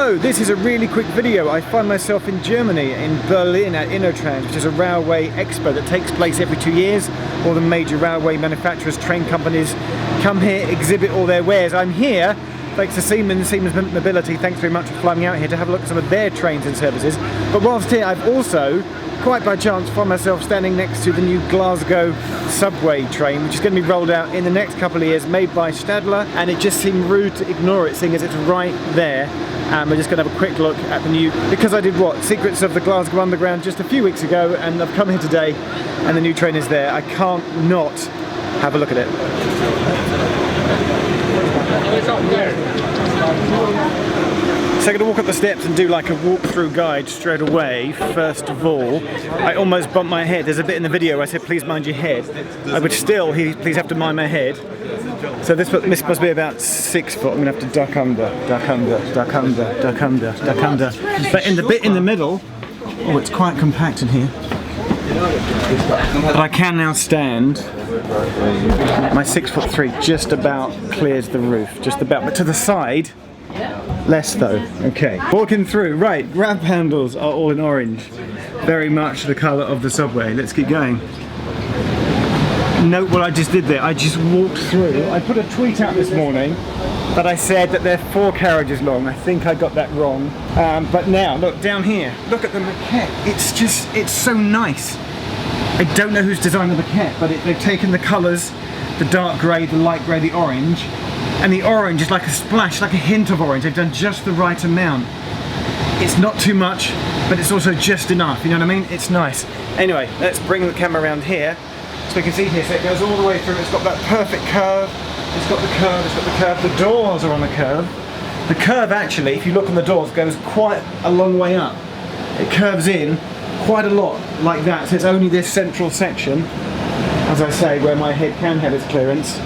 So this is a really quick video. I find myself in Germany, in Berlin at InnoTrans, which is a railway expo that takes place every 2 years. All the major railway manufacturers, train companies come here, exhibit all their wares. I'm here thanks to Siemens Mobility. Thanks very much for flying me out here to have a look at some of their trains and services. But whilst here, I've also, quite by chance, found myself standing next to the new Glasgow subway train, which is going to be rolled out in the next couple of years, made by Stadler, and it just seemed rude to ignore it, seeing as it's right there. We're just going to have a quick look at the new, because I did what? Secrets of the Glasgow Underground just a few weeks ago, and I've come here today, and the new train is there. I can't not have a look at it. So I'm going to walk up the steps and do like a walkthrough guide straight away. First of all, I almost bumped my head. There's a bit in the video I said, please mind your head. I would still, please have to mind my head. So this must be about 6 foot. I'm going to have to duck under, duck under, duck under, duck under, duck under. But in the bit in the middle, oh, it's quite compact in here. But I can now stand. My 6'3" just about clears the roof, just about. But to the side, less though. Okay, walking through. Right, grab handles are all in orange, very much the colour of the subway. Let's keep going. Note what I just did there. I just walked through. I put a tweet out this morning that I said that they're 4 carriages long. I think I got that wrong. But now, look down here. Look at the maquette. It's so nice. I don't know who's designed the maquette, but they've taken the colours, the dark grey, the light grey, the orange, and the orange is like a splash, like a hint of orange. They've done just the right amount. It's not too much, but it's also just enough, you know what I mean? It's nice. Anyway, let's bring the camera around here. So you can see here, so it goes all the way through. It's got that perfect curve. It's got the curve, it's got the curve. The doors are on the curve. The curve actually, if you look on the doors, goes quite a long way up. It curves in quite a lot like that. So it's only this central section, as I say, where my head can have its clearance,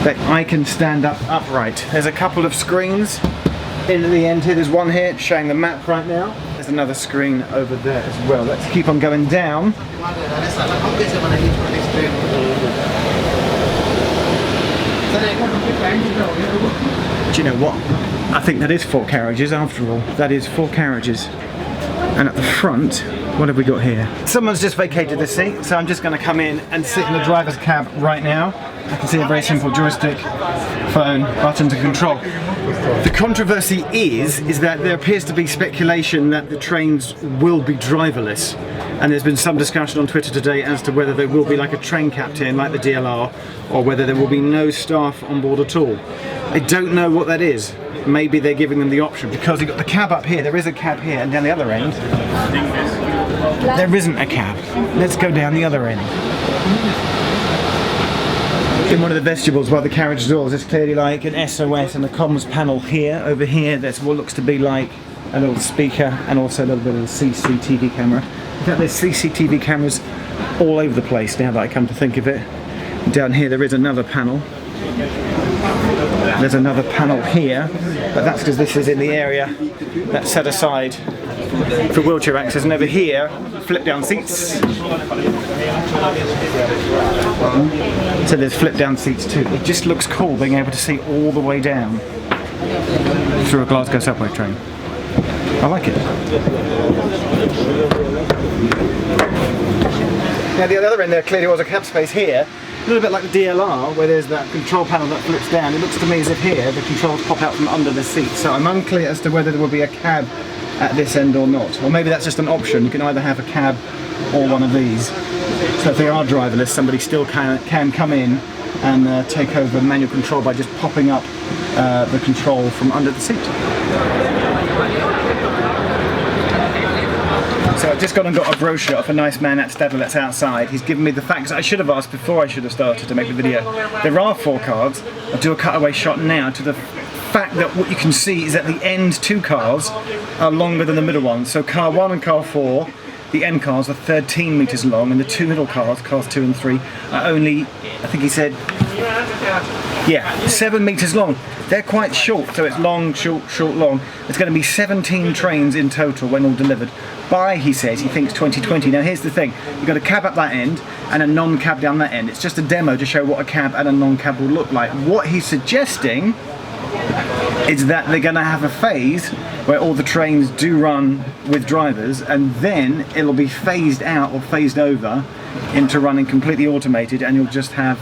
that I can stand up upright. There's a couple of screens in the end here. There's one here showing the map right now. There's another screen over there as well. Let's keep on going down. Do you know what? I think that is 4 carriages after all. That is 4 carriages. And at the front, what have we got here? Someone's just vacated this seat, so I'm just going to come in and sit in the driver's cab right now. I can see a very simple joystick, phone, buttons and control. The controversy is that there appears to be speculation that the trains will be driverless. And there's been some discussion on Twitter today as to whether there will be like a train captain like the DLR, or whether there will be no staff on board at all. I don't know what that is. Maybe they're giving them the option, because you've got the cab up here, there is a cab here, and down the other end there isn't a cab. Let's go down the other end. In one of the vestibules by the carriage doors, there's clearly like an SOS and a comms panel here. Over here there's what looks to be like a little speaker and also a little bit of a CCTV camera. In fact, there's CCTV cameras all over the place now that I come to think of it. Down here there is another panel. There's another panel here, but that's because this is in the area that's set aside for wheelchair access. And over here, flip down seats. So there's flip down seats too. It just looks cool being able to see all the way down through a Glasgow subway train. I like it. Now the other end there clearly was a cab space here. A little bit like the DLR, where there's that control panel that flips down. It looks to me as if here the controls pop out from under the seat. So I'm unclear as to whether there will be a cab at this end or not. Or maybe that's just an option. You can either have a cab or one of these. So if they are driverless, somebody still can come in and take over manual control by just popping up the control from under the seat. So I've just gone and got a brochure off a nice man at Stadler that's outside. He's given me the facts I should have asked before I should have started to make the video. There are 4 cars. I'll do a cutaway shot now to the fact that what you can see is that the end 2 cars are longer than the middle ones. So car 1 and car 4, the end cars are 13 metres long, and the 2 middle cars, cars 2 and 3, are only, I think he said, yeah, 7 metres long. They're quite short, so it's long, short, short, long. There's going to be 17 trains in total when all delivered. By, he says, he thinks 2020. Now here's the thing, you've got a cab up that end and a non-cab down that end. It's just a demo to show what a cab and a non-cab will look like. What he's suggesting is that they're going to have a phase where all the trains do run with drivers, and then it'll be phased out or phased over into running completely automated, and you'll just have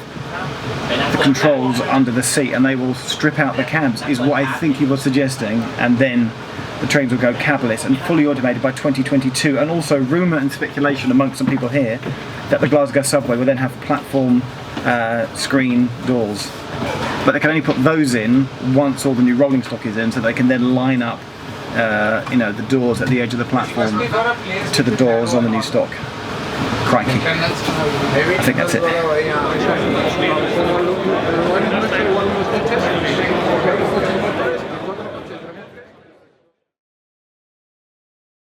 the controls under the seat, and they will strip out the cabs, is what I think he was suggesting, and then the trains will go cabless and fully automated by 2022. And also rumour and speculation amongst some people here that the Glasgow subway will then have platform screen doors, but they can only put those in once all the new rolling stock is in, so they can then line up you know, the doors at the edge of the platform to the doors on the new stock. Crikey. I think that's it.